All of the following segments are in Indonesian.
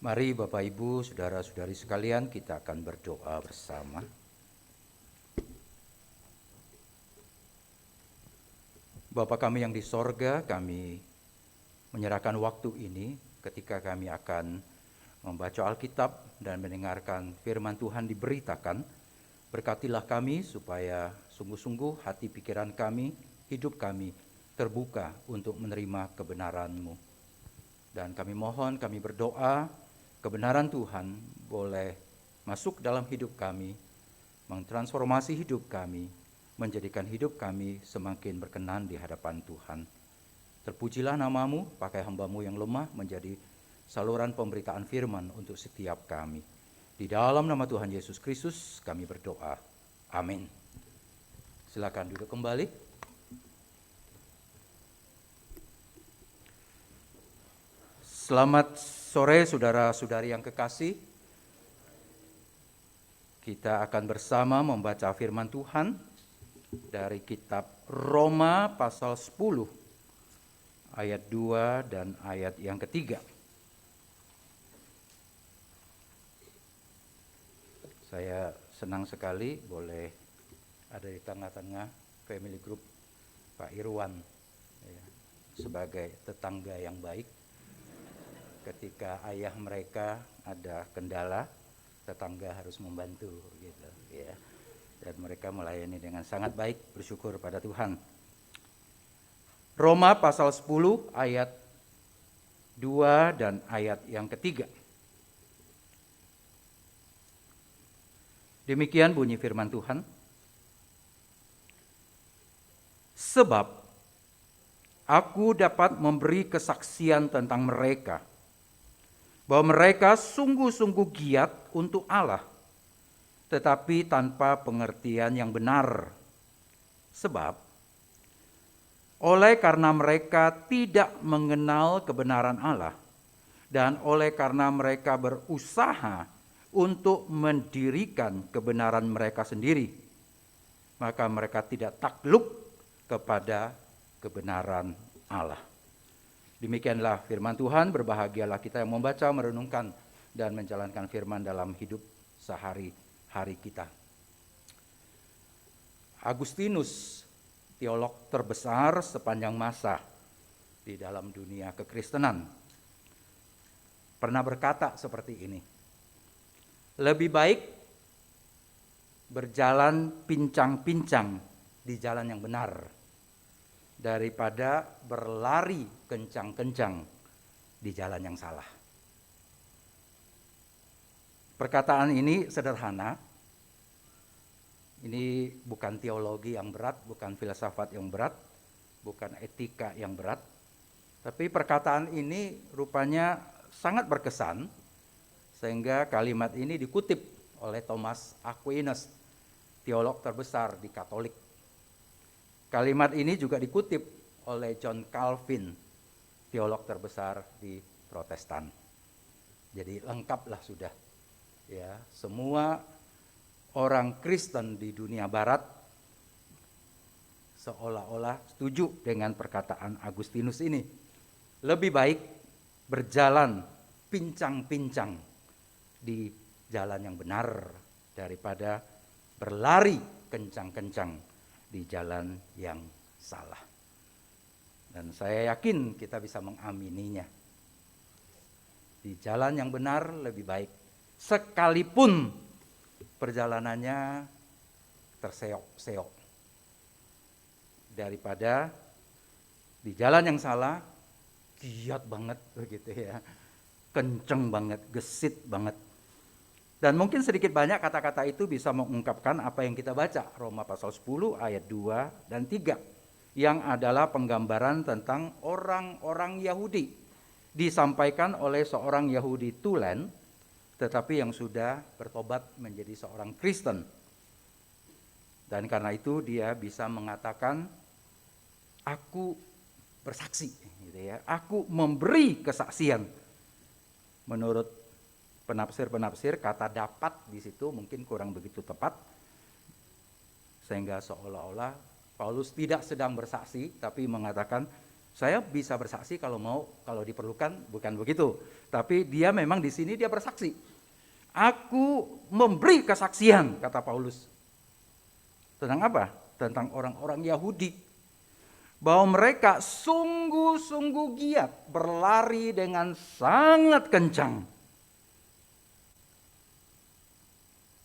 Mari Bapak Ibu, Saudara-saudari sekalian, kita akan berdoa bersama. Bapa kami yang di sorga, kami menyerahkan waktu ini ketika kami akan membaca Alkitab dan mendengarkan firman Tuhan diberitakan. Berkatilah kami supaya sungguh-sungguh hati pikiran kami, hidup kami terbuka untuk menerima kebenaran-Mu. Dan kami mohon, kami berdoa, kebenaran Tuhan boleh masuk dalam hidup kami, mentransformasi hidup kami, menjadikan hidup kami semakin berkenan di hadapan Tuhan. Terpujilah nama-Mu, pakai hamba-Mu yang lemah menjadi saluran pemberitaan firman untuk setiap kami. Di dalam nama Tuhan Yesus Kristus kami berdoa. Amin. Silakan duduk kembali. Selamat sore saudara-saudari yang kekasih. Kita akan bersama membaca firman Tuhan dari kitab Roma pasal 10 ayat 2 dan ayat yang ketiga. Saya senang sekali boleh ada di tengah-tengah family group Pak Irwan ya, sebagai tetangga yang baik. Ketika ayah mereka ada kendala, tetangga harus membantu gitu ya. Dan mereka melayani dengan sangat baik, bersyukur pada Tuhan. Roma pasal 10 ayat 2 dan ayat yang ketiga. Demikian bunyi firman Tuhan. Sebab aku dapat memberi kesaksian tentang mereka, bahwa mereka sungguh-sungguh giat untuk Allah, tetapi tanpa pengertian yang benar. Sebab oleh karena mereka tidak mengenal kebenaran Allah, dan oleh karena mereka berusaha untuk mendirikan kebenaran mereka sendiri, maka mereka tidak takluk kepada kebenaran Allah. Demikianlah firman Tuhan. Berbahagialah kita yang membaca, merenungkan, dan menjalankan firman dalam hidup sehari-hari kita. Agustinus, teolog terbesar sepanjang masa di dalam dunia kekristenan, pernah berkata seperti ini: lebih baik berjalan pincang-pincang di jalan yang benar daripada berlari kencang-kencang di jalan yang salah. Perkataan ini sederhana. Ini bukan teologi yang berat, bukan filsafat yang berat, bukan etika yang berat. Tapi perkataan ini rupanya sangat berkesan, sehingga kalimat ini dikutip oleh Thomas Aquinas, teolog terbesar di Katolik. Kalimat ini juga dikutip oleh John Calvin, teolog terbesar di Protestan. Jadi lengkaplah sudah. Ya, semua orang Kristen di dunia barat seolah-olah setuju dengan perkataan Agustinus ini. Lebih baik berjalan pincang-pincang di jalan yang benar daripada berlari kencang-kencang di jalan yang salah. Dan saya yakin kita bisa mengamininya. Di jalan yang benar lebih baik, sekalipun perjalanannya terseok-seok, daripada di jalan yang salah giat banget begitu ya, kenceng banget, gesit banget. Dan mungkin sedikit banyak kata-kata itu bisa mengungkapkan apa yang kita baca, Roma pasal 10 ayat 2 dan 3, yang adalah penggambaran tentang orang-orang Yahudi, disampaikan oleh seorang Yahudi tulen, tetapi yang sudah bertobat menjadi seorang Kristen. Dan karena itu dia bisa mengatakan, aku bersaksi, gitu ya, aku memberi kesaksian. Menurut penafsir-penafsir, kata dapat di situ mungkin kurang begitu tepat, sehingga seolah-olah Paulus tidak sedang bersaksi, tapi mengatakan Saya bisa bersaksi kalau diperlukan, bukan begitu. Tapi dia memang di sini dia bersaksi. Aku memberi kesaksian, kata Paulus. Tentang apa? Tentang orang-orang Yahudi. Bahwa mereka sungguh-sungguh giat berlari dengan sangat kencang.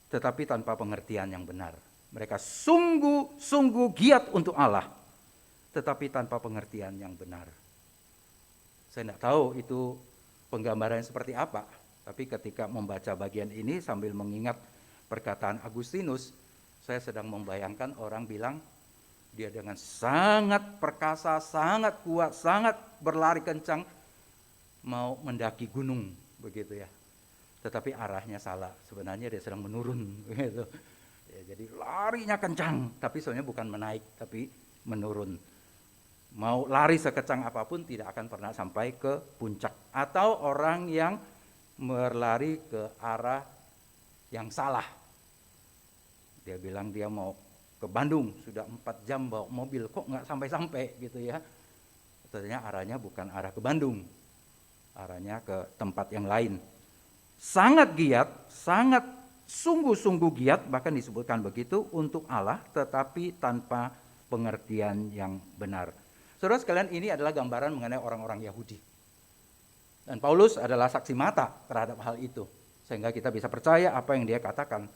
Tetapi tanpa pengertian yang benar. Mereka sungguh-sungguh giat untuk Allah. Tetapi tanpa pengertian yang benar. Saya tidak tahu itu penggambaran seperti apa. Tapi ketika membaca bagian ini sambil mengingat perkataan Agustinus, saya sedang membayangkan orang bilang, dia dengan sangat perkasa, sangat kuat, sangat berlari kencang, mau mendaki gunung, begitu ya. Tetapi arahnya salah, sebenarnya dia sedang menurun, begitu. Ya, jadi larinya kencang, tapi sebenarnya bukan menaik, tapi menurun. Mau lari sekecang apapun tidak akan pernah sampai ke puncak. Atau orang yang berlari ke arah yang salah. Dia bilang dia mau ke Bandung, sudah 4 jam bawa mobil, kok nggak sampai-sampai gitu ya. Ternyata arahnya bukan arah ke Bandung, arahnya ke tempat yang lain. Sangat giat, sangat sungguh-sungguh giat, bahkan disebutkan begitu untuk Allah, tetapi tanpa pengertian yang benar. Saudara sekalian, ini adalah gambaran mengenai orang-orang Yahudi. Dan Paulus adalah saksi mata terhadap hal itu. Sehingga kita bisa percaya apa yang dia katakan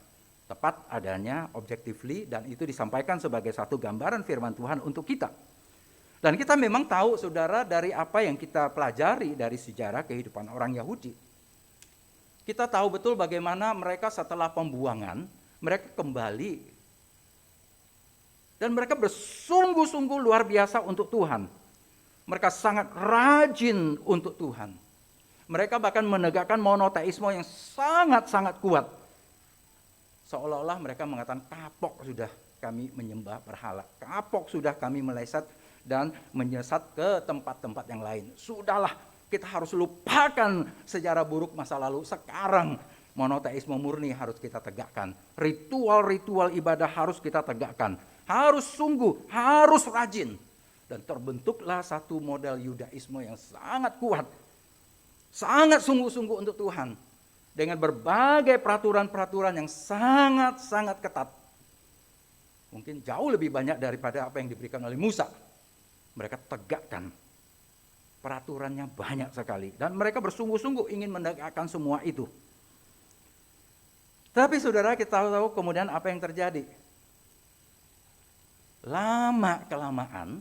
tepat adanya, objectively, dan itu disampaikan sebagai satu gambaran firman Tuhan untuk kita. Dan kita memang tahu, saudara, dari apa yang kita pelajari dari sejarah kehidupan orang Yahudi. Kita tahu betul bagaimana mereka setelah pembuangan, mereka kembali. Dan mereka bersungguh-sungguh luar biasa untuk Tuhan. Mereka sangat rajin untuk Tuhan. Mereka bahkan menegakkan monoteisme yang sangat-sangat kuat. Seolah-olah mereka mengatakan, kapok sudah kami menyembah berhala. Kapok sudah kami meleset dan menyesat ke tempat-tempat yang lain. Sudahlah, kita harus lupakan sejarah buruk masa lalu. Sekarang monoteisme murni harus kita tegakkan. Ritual-ritual ibadah harus kita tegakkan. Harus sungguh, harus rajin. Dan terbentuklah satu model Yudaisme yang sangat kuat. Sangat sungguh-sungguh untuk Tuhan. Dengan berbagai peraturan-peraturan yang sangat-sangat ketat. Mungkin jauh lebih banyak daripada apa yang diberikan oleh Musa. Mereka tegakkan. Peraturannya banyak sekali. Dan mereka bersungguh-sungguh ingin menegakkan semua itu. Tapi saudara, kita tahu kemudian apa yang terjadi. Lama-kelamaan,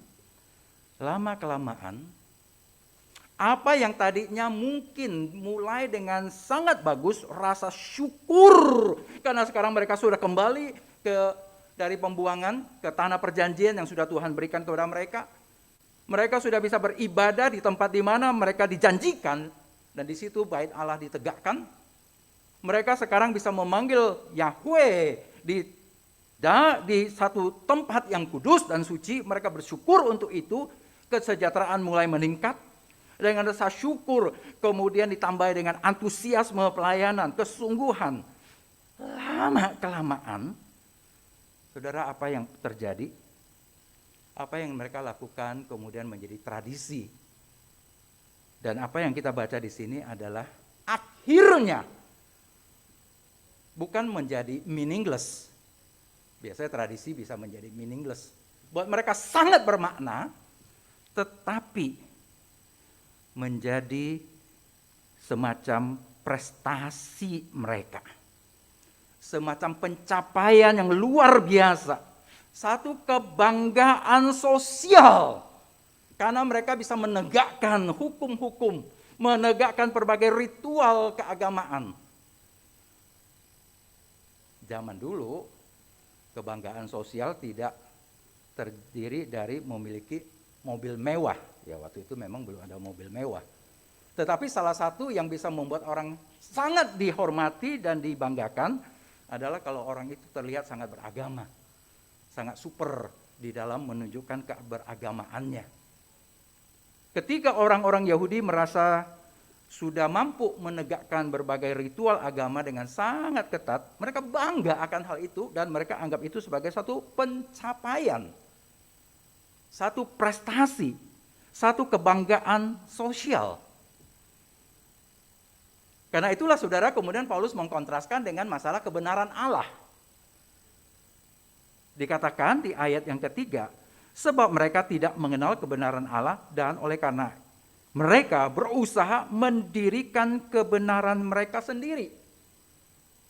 apa yang tadinya mungkin mulai dengan sangat bagus, rasa syukur. Karena sekarang mereka sudah kembali dari pembuangan ke tanah perjanjian yang sudah Tuhan berikan kepada mereka. Mereka sudah bisa beribadah di tempat di mana mereka dijanjikan. Dan di situ bait Allah ditegakkan. Mereka sekarang bisa memanggil Yahweh di satu tempat yang kudus dan suci. Mereka bersyukur untuk itu. Kesejahteraan mulai meningkat. Dengan rasa syukur, kemudian ditambah dengan antusiasme pelayanan, kesungguhan. Lama-kelamaan, saudara, apa yang terjadi? Apa yang mereka lakukan kemudian menjadi tradisi. Dan apa yang kita baca di sini adalah akhirnya bukan menjadi meaningless. Biasanya tradisi bisa menjadi meaningless. Buat mereka sangat bermakna, tetapi menjadi semacam prestasi mereka. Semacam pencapaian yang luar biasa. Satu kebanggaan sosial. Karena mereka bisa menegakkan hukum-hukum. Menegakkan berbagai ritual keagamaan. Zaman dulu, kebanggaan sosial tidak terdiri dari memiliki mobil mewah. Ya, waktu itu memang belum ada mobil mewah. Tetapi salah satu yang bisa membuat orang sangat dihormati dan dibanggakan adalah kalau orang itu terlihat sangat beragama. Sangat super di dalam menunjukkan keberagamaannya. Ketika orang-orang Yahudi merasa sudah mampu menegakkan berbagai ritual agama dengan sangat ketat, mereka bangga akan hal itu dan mereka anggap itu sebagai satu pencapaian. Satu prestasi. satu kebanggaan sosial. Karena itulah saudara kemudian Paulus mengkontraskan dengan masalah kebenaran Allah. Dikatakan di ayat yang ketiga, sebab mereka tidak mengenal kebenaran Allah dan oleh karena mereka berusaha mendirikan kebenaran mereka sendiri.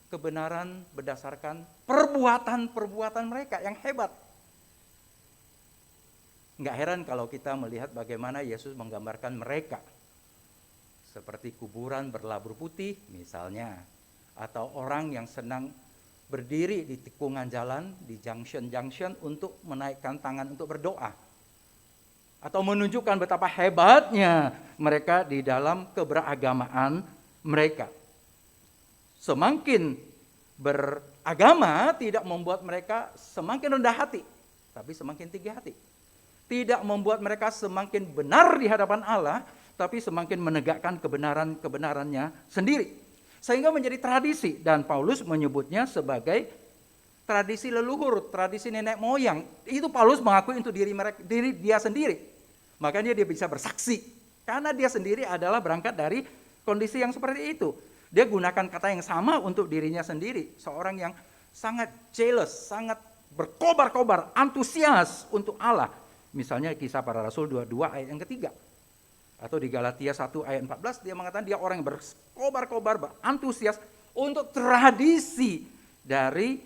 Kebenaran berdasarkan perbuatan-perbuatan mereka yang hebat. Enggak heran kalau kita melihat bagaimana Yesus menggambarkan mereka. Seperti kuburan berlabur putih misalnya. Atau orang yang senang berdiri di tikungan jalan, di junction-junction untuk menaikkan tangan untuk berdoa. Atau menunjukkan betapa hebatnya mereka di dalam keberagamaan mereka. Semakin beragama tidak membuat mereka semakin rendah hati, tapi semakin tinggi hati. Tidak membuat mereka semakin benar di hadapan Allah, tapi semakin menegakkan kebenaran-kebenarannya sendiri. Sehingga menjadi tradisi, dan Paulus menyebutnya sebagai tradisi leluhur, tradisi nenek moyang. Itu Paulus mengakui untuk diri dia sendiri. Makanya dia bisa bersaksi, karena dia sendiri adalah berangkat dari kondisi yang seperti itu. Dia gunakan kata yang sama untuk dirinya sendiri. Seorang yang sangat jealous, sangat berkobar-kobar, antusias untuk Allah. Misalnya Kisah Para Rasul 22 ayat yang ketiga. Atau di Galatia 1 ayat 14 dia mengatakan dia orang yang berkobar-kobar, berantusias untuk tradisi dari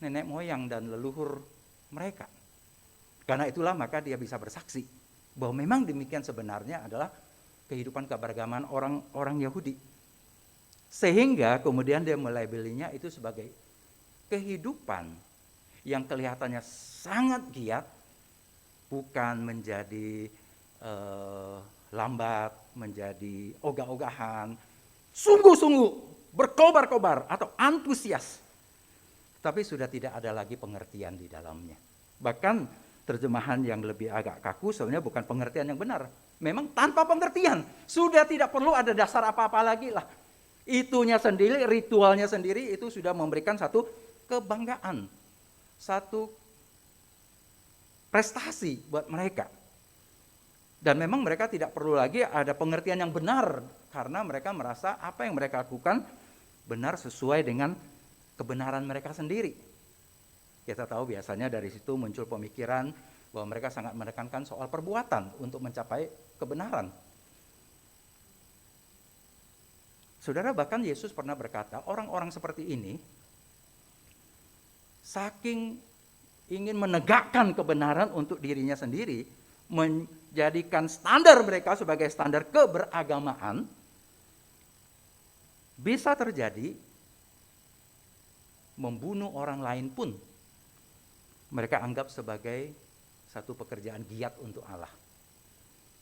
nenek moyang dan leluhur mereka. Karena itulah maka dia bisa bersaksi bahwa memang demikian sebenarnya adalah kehidupan keberagaman orang Yahudi. Sehingga kemudian dia melabelinya itu sebagai kehidupan yang kelihatannya sangat giat, bukan menjadi lambat, menjadi ogah-ogahan, sungguh-sungguh berkobar-kobar atau antusias. Tapi sudah tidak ada lagi pengertian di dalamnya. Bahkan terjemahan yang lebih agak kaku sebenarnya bukan pengertian yang benar. Memang tanpa pengertian, sudah tidak perlu ada dasar apa-apa lagi lah. Itunya sendiri, ritualnya sendiri itu sudah memberikan satu kebanggaan, satu prestasi buat mereka. Dan memang mereka tidak perlu lagi ada pengertian yang benar, karena mereka merasa apa yang mereka lakukan benar sesuai dengan kebenaran mereka sendiri. Kita tahu biasanya dari situ muncul pemikiran bahwa mereka sangat menekankan soal perbuatan untuk mencapai kebenaran. Saudara, bahkan Yesus pernah berkata, orang-orang seperti ini saking ingin menegakkan kebenaran untuk dirinya sendiri, menjadikan standar mereka sebagai standar keberagamaan, bisa terjadi membunuh orang lain pun mereka anggap sebagai satu pekerjaan giat untuk Allah.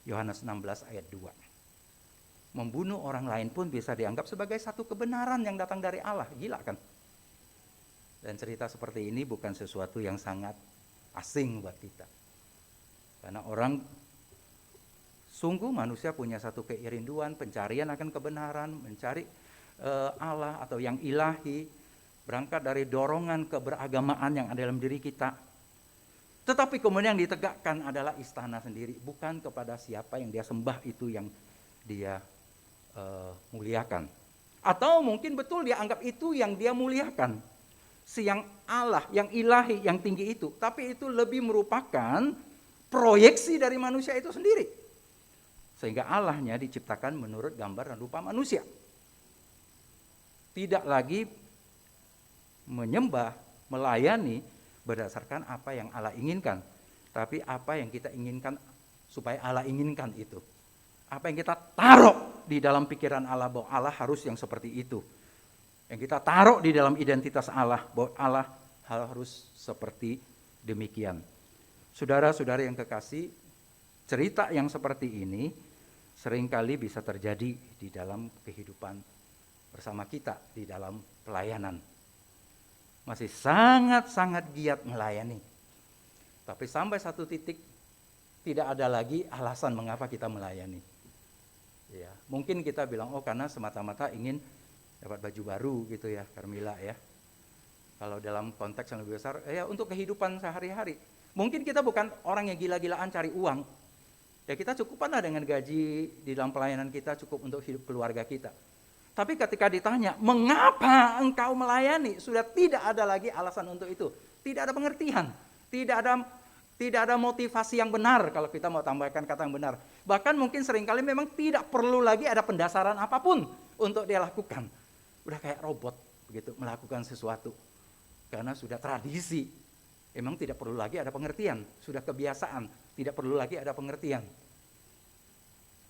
Yohanes 16 ayat 2. Membunuh orang lain pun bisa dianggap sebagai satu kebenaran yang datang dari Allah. Gila kan? Dan cerita seperti ini bukan sesuatu yang sangat asing buat kita. Karena orang, sungguh manusia punya satu keirinduan, pencarian akan kebenaran, mencari Allah atau yang ilahi, berangkat dari dorongan keberagamaan yang ada dalam diri kita. Tetapi kemudian yang ditegakkan adalah istana sendiri, bukan kepada siapa yang dia sembah itu yang dia muliakan. Atau mungkin betul dia anggap itu yang dia muliakan, si yang Allah, yang ilahi, yang tinggi itu. Tapi itu lebih merupakan proyeksi dari manusia itu sendiri. Sehingga Allahnya diciptakan menurut gambar dan rupa manusia. Tidak lagi menyembah, melayani berdasarkan apa yang Allah inginkan, tapi apa yang kita inginkan supaya Allah inginkan itu. Apa yang kita taruh di dalam pikiran Allah bahwa Allah harus yang seperti itu. Yang kita taruh di dalam identitas Allah bahwa Allah harus seperti demikian. Saudara-saudara yang kekasih, cerita yang seperti ini seringkali bisa terjadi di dalam kehidupan bersama kita, di dalam pelayanan. Masih sangat-sangat giat melayani. Tapi sampai satu titik tidak ada lagi alasan mengapa kita melayani. Ya, mungkin kita bilang, oh karena semata-mata ingin dapat baju baru gitu ya, Carmila ya. Kalau dalam konteks yang lebih besar, ya untuk kehidupan sehari-hari. Mungkin kita bukan orang yang gila-gilaan cari uang. Ya kita cukupkanlah dengan gaji di dalam pelayanan kita, cukup untuk hidup keluarga kita. Tapi ketika ditanya, mengapa engkau melayani? Sudah tidak ada lagi alasan untuk itu. Tidak ada pengertian, tidak ada motivasi yang benar kalau kita mau tambahkan kata yang benar. Bahkan mungkin seringkali memang tidak perlu lagi ada pendasaran apapun untuk dia lakukan. Udah kayak robot begitu melakukan sesuatu. Karena sudah tradisi. Memang tidak perlu lagi ada pengertian, sudah kebiasaan, tidak perlu lagi ada pengertian.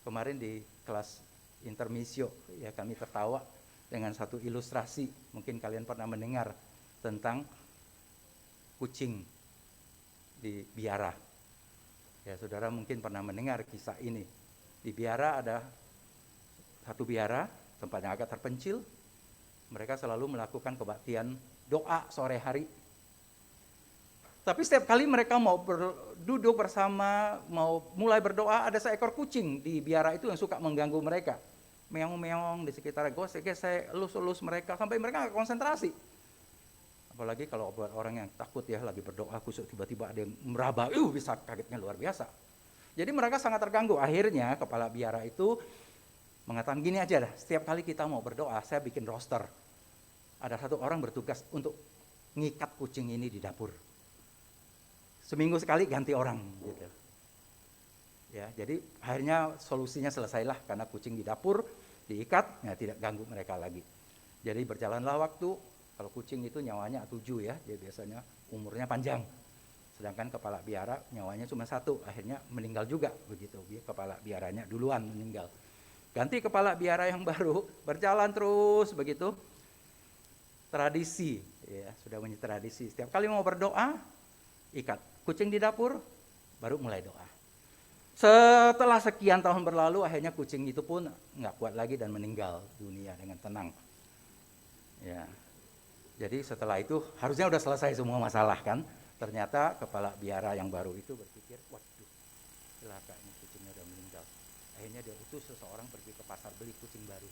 Kemarin di kelas intermezzo ya kami tertawa dengan satu ilustrasi, mungkin kalian pernah mendengar tentang kucing di biara. Ya saudara mungkin pernah mendengar kisah ini. Di biara ada satu biara, tempatnya agak terpencil. Mereka selalu melakukan kebaktian doa sore hari. Tapi setiap kali mereka mau duduk bersama, mau mulai berdoa, ada seekor kucing di biara itu yang suka mengganggu mereka. Meong-meong di sekitar gosek-gesek, elus-elus mereka, sampai mereka nggak konsentrasi. Apalagi kalau buat orang yang takut ya, lagi berdoa kusuk, tiba-tiba ada yang meraba, bisa kagetnya luar biasa. Jadi mereka sangat terganggu. Akhirnya kepala biara itu mengatakan gini aja dah, setiap kali kita mau berdoa, saya bikin roster. Ada satu orang bertugas untuk ngikat kucing ini di dapur. Seminggu sekali ganti orang gitu. Ya, jadi akhirnya solusinya selesailah karena kucing di dapur diikat, ya tidak ganggu mereka lagi. Jadi berjalanlah waktu, kalau kucing itu nyawanya 7 ya, dia biasanya umurnya panjang. Sedangkan kepala biara nyawanya cuma 1, akhirnya meninggal juga begitu. Kepala biaranya duluan meninggal. Ganti kepala biara yang baru, berjalan terus begitu. Tradisi, ya sudah menjadi tradisi. Setiap kali mau berdoa, ikat kucing di dapur, baru mulai doa. Setelah sekian tahun berlalu, akhirnya kucing itu pun nggak kuat lagi dan meninggal dunia dengan tenang. Ya, jadi setelah itu harusnya udah selesai semua masalah kan. Ternyata kepala biara yang baru itu berpikir, waduh, celakanya kucingnya udah meninggal. Akhirnya dia utus seseorang pergi ke pasar beli kucing baru,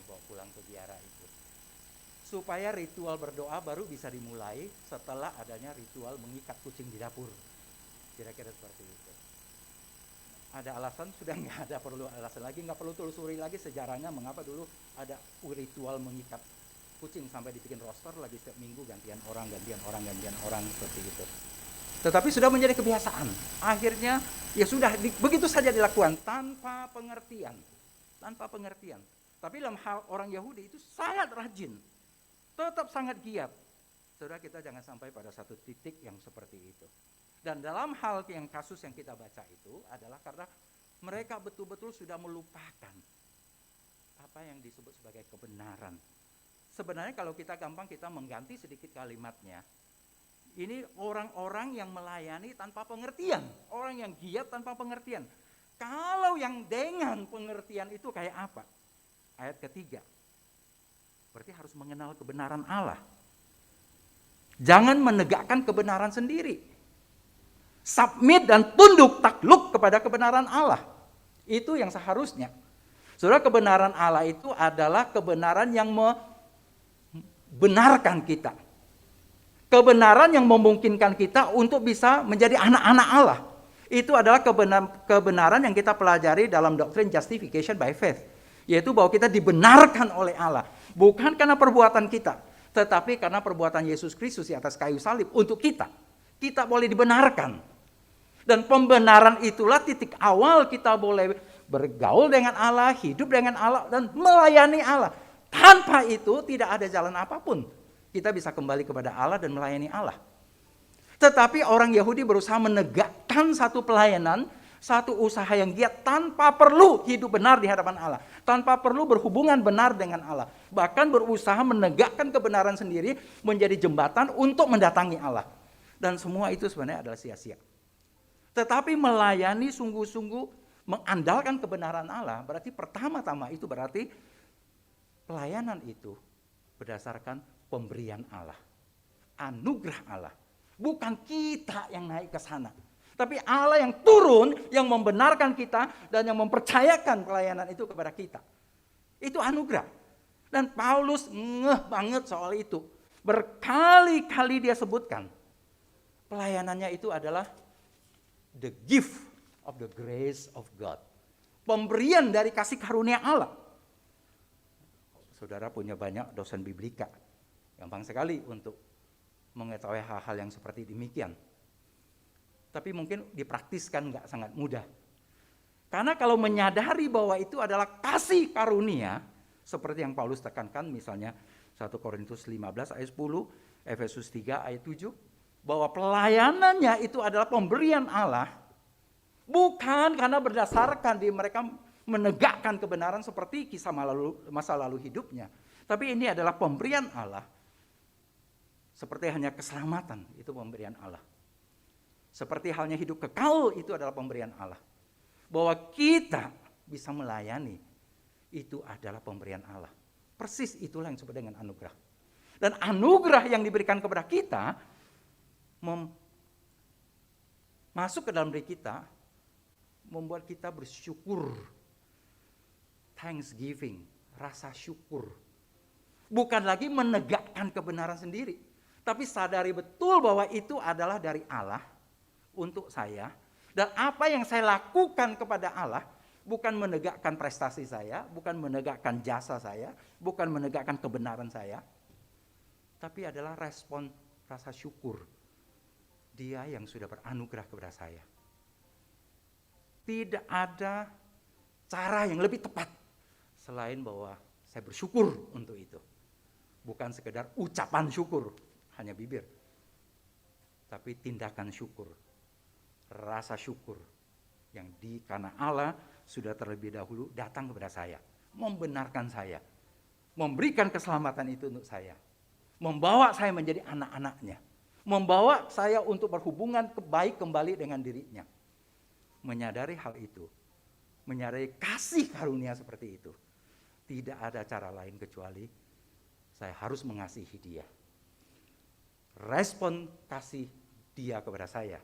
bawa pulang ke biara itu. Supaya ritual berdoa baru bisa dimulai setelah adanya ritual mengikat kucing di dapur. Kira-kira seperti itu. Ada alasan, sudah nggak ada perlu alasan lagi, nggak perlu telusuri lagi sejarahnya mengapa dulu ada ritual mengikat kucing sampai dibikin roster lagi setiap minggu gantian orang seperti itu. Tetapi sudah menjadi kebiasaan. Akhirnya ya sudah begitu saja dilakukan tanpa pengertian. Tapi dalam hal orang Yahudi itu sangat rajin. Tetap sangat giat. Saudara, kita jangan sampai pada satu titik yang seperti itu. Dan dalam hal yang kasus yang kita baca itu adalah karena mereka betul-betul sudah melupakan apa yang disebut sebagai kebenaran. Sebenarnya kalau kita gampang kita mengganti sedikit kalimatnya. Ini orang-orang yang melayani tanpa pengertian. Orang yang giat tanpa pengertian. Kalau yang dengan pengertian itu kayak apa? Ayat ketiga. Berarti harus mengenal kebenaran Allah. Jangan menegakkan kebenaran sendiri. Submit dan tunduk takluk kepada kebenaran Allah. Itu yang seharusnya. Saudara, kebenaran Allah itu adalah kebenaran yang membenarkan kita. Kebenaran yang memungkinkan kita untuk bisa menjadi anak-anak Allah. Itu adalah kebenaran yang kita pelajari dalam doktrin justification by faith. Yaitu bahwa kita dibenarkan oleh Allah. Bukan karena perbuatan kita, tetapi karena perbuatan Yesus Kristus di atas kayu salib untuk kita. Kita boleh dibenarkan. Dan pembenaran itulah titik awal kita boleh bergaul dengan Allah, hidup dengan Allah, dan melayani Allah. Tanpa itu tidak ada jalan apapun. Kita bisa kembali kepada Allah dan melayani Allah. Tetapi orang Yahudi berusaha menegakkan satu pelayanan, satu usaha yang giat tanpa perlu hidup benar di hadapan Allah. Tanpa perlu berhubungan benar dengan Allah. Bahkan berusaha menegakkan kebenaran sendiri menjadi jembatan untuk mendatangi Allah. Dan semua itu sebenarnya adalah sia-sia. Tetapi melayani sungguh-sungguh mengandalkan kebenaran Allah, berarti pertama-tama itu berarti pelayanan itu berdasarkan pemberian Allah. Anugerah Allah. Bukan kita yang naik ke sana. Tapi Allah yang turun, yang membenarkan kita dan yang mempercayakan pelayanan itu kepada kita. Itu anugerah. Dan Paulus ngeh banget soal itu. Berkali-kali dia sebutkan. Pelayanannya itu adalah the gift of the grace of God. Pemberian dari kasih karunia Allah. Saudara punya banyak dosen biblika. Gampang sekali untuk mengetahui hal-hal yang seperti demikian. Tapi mungkin dipraktiskan nggak sangat mudah. Karena kalau menyadari bahwa itu adalah kasih karunia, seperti yang Paulus tekankan misalnya 1 Korintus 15 ayat 10, Efesus 3 ayat 7, bahwa pelayanannya itu adalah pemberian Allah, bukan karena berdasarkan di mereka menegakkan kebenaran seperti kisah masa lalu hidupnya. Tapi ini adalah pemberian Allah, seperti hanya keselamatan, itu pemberian Allah. Seperti halnya hidup kekal, itu adalah pemberian Allah. Bahwa kita bisa melayani, itu adalah pemberian Allah. Persis itulah yang disebut dengan anugerah. Dan anugerah yang diberikan kepada kita, masuk ke dalam diri kita, membuat kita bersyukur. Thanksgiving, rasa syukur. Bukan lagi menegakkan kebenaran sendiri, tapi sadari betul bahwa itu adalah dari Allah untuk saya. Dan apa yang saya lakukan kepada Allah bukan menegakkan prestasi saya, bukan menegakkan jasa saya, bukan menegakkan kebenaran saya, tapi adalah respon rasa syukur. Dia yang sudah beranugerah kepada saya. Tidak ada cara yang lebih tepat selain bahwa saya bersyukur untuk itu. Bukan sekedar ucapan syukur, hanya bibir. Tapi tindakan syukur. Rasa syukur yang karena Allah sudah terlebih dahulu datang kepada saya, membenarkan saya, memberikan keselamatan itu untuk saya, membawa saya menjadi anak-anaknya, membawa saya untuk berhubungan baik kembali dengan dirinya. Menyadari hal itu, menyadari kasih karunia seperti itu, tidak ada cara lain kecuali saya harus mengasihi dia. Respon kasih dia kepada saya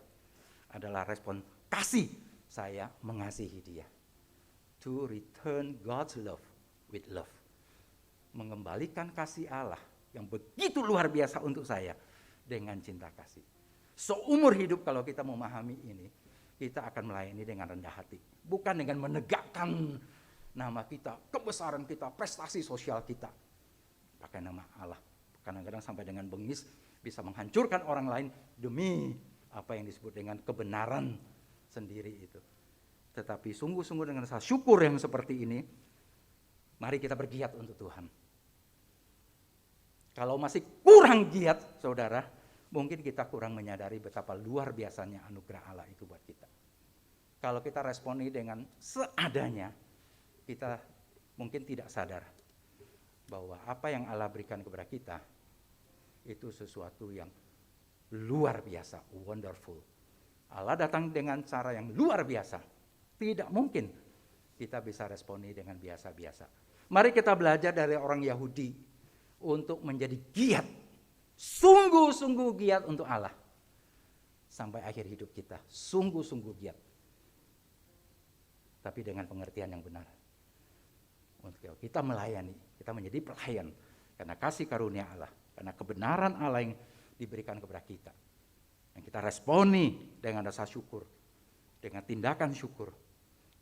adalah respon kasih saya mengasihi dia. To return God's love with love. Mengembalikan kasih Allah yang begitu luar biasa untuk saya dengan cinta kasih. Seumur hidup kalau kita memahami ini, kita akan melayani dengan rendah hati. Bukan dengan menegakkan nama kita, kebesaran kita, prestasi sosial kita. Pakai nama Allah. Kadang-kadang sampai dengan bengis bisa menghancurkan orang lain demi apa yang disebut dengan kebenaran sendiri itu. Tetapi sungguh-sungguh dengan rasa syukur yang seperti ini, mari kita bergiat untuk Tuhan. Kalau masih kurang giat, saudara, mungkin kita kurang menyadari betapa luar biasanya anugerah Allah itu buat kita. Kalau kita responi dengan seadanya, kita mungkin tidak sadar bahwa apa yang Allah berikan kepada kita itu sesuatu yang luar biasa, wonderful. Allah datang dengan cara yang luar biasa. Tidak mungkin kita bisa responi dengan biasa-biasa. Mari kita belajar dari orang Yahudi untuk menjadi giat, sungguh-sungguh giat untuk Allah. Sampai akhir hidup kita, sungguh-sungguh giat. Tapi dengan pengertian yang benar. Untuk kita melayani, kita menjadi pelayan. Karena kasih karunia Allah, karena kebenaran Allah yang diberikan kepada kita. Yang kita responi dengan rasa syukur, dengan tindakan syukur,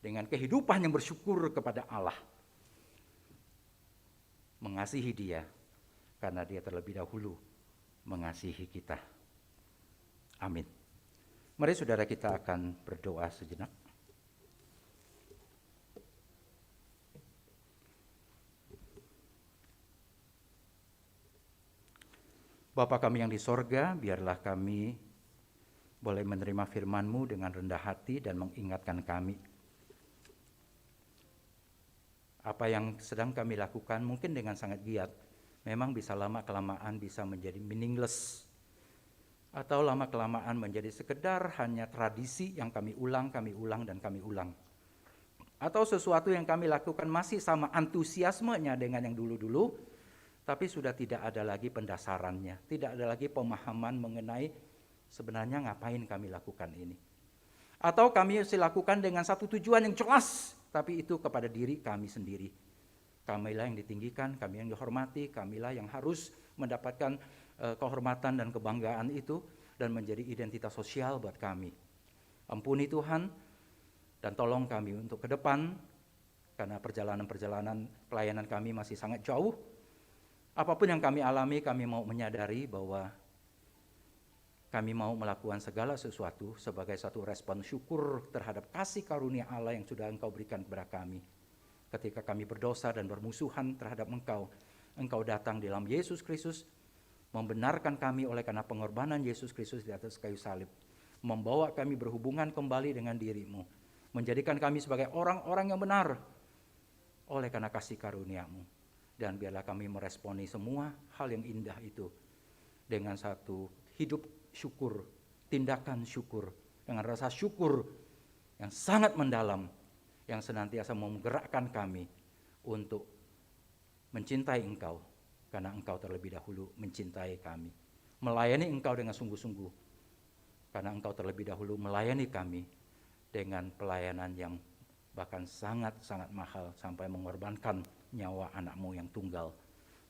dengan kehidupan yang bersyukur kepada Allah. Mengasihi dia, karena dia terlebih dahulu mengasihi kita. Amin. Mari saudara kita akan berdoa sejenak. Bapa kami yang di sorga, biarlah kami boleh menerima firman-Mu dengan rendah hati dan mengingatkan kami. Apa yang sedang kami lakukan mungkin dengan sangat giat, memang bisa lama-kelamaan bisa menjadi meaningless. Atau lama-kelamaan menjadi sekedar hanya tradisi yang kami ulang, dan kami ulang. Atau sesuatu yang kami lakukan masih sama antusiasmenya dengan yang dulu-dulu, tapi sudah tidak ada lagi pendasarannya, tidak ada lagi pemahaman mengenai sebenarnya ngapain kami lakukan ini. Atau kami lakukan dengan satu tujuan yang jelas, tapi itu kepada diri kami sendiri. Kamilah yang ditinggikan, kami yang dihormati, kamilah yang harus mendapatkan kehormatan dan kebanggaan itu dan menjadi identitas sosial buat kami. Ampuni Tuhan, Dan tolong kami untuk ke depan, karena perjalanan-perjalanan pelayanan kami masih sangat jauh. Apapun yang kami alami, kami mau menyadari bahwa kami mau melakukan segala sesuatu sebagai satu respon syukur terhadap kasih karunia Allah yang sudah Engkau berikan kepada kami. Ketika kami berdosa dan bermusuhan terhadap Engkau, Engkau datang di dalam Yesus Kristus, membenarkan kami oleh karena pengorbanan Yesus Kristus di atas kayu salib, membawa kami berhubungan kembali dengan diri-Mu, menjadikan kami sebagai orang-orang yang benar oleh karena kasih karunia-Mu. Dan biarlah kami meresponi semua hal yang indah itu dengan satu hidup syukur, tindakan syukur, dengan rasa syukur yang sangat mendalam, yang senantiasa menggerakkan kami untuk mencintai Engkau, karena Engkau terlebih dahulu mencintai kami. Melayani Engkau dengan sungguh-sungguh, karena Engkau terlebih dahulu melayani kami dengan pelayanan yang bahkan sangat-sangat mahal, sampai mengorbankan nyawa anak-Mu yang tunggal.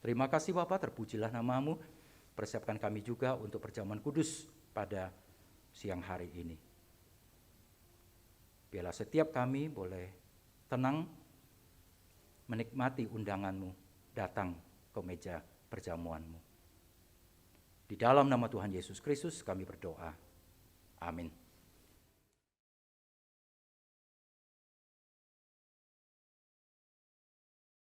Terima kasih Bapa, terpujilah nama-Mu. Persiapkan kami juga untuk perjamuan kudus pada siang hari ini. Biarlah setiap kami boleh tenang menikmati undangan-Mu datang ke meja perjamuan-Mu. Di dalam nama Tuhan Yesus Kristus kami berdoa. Amin.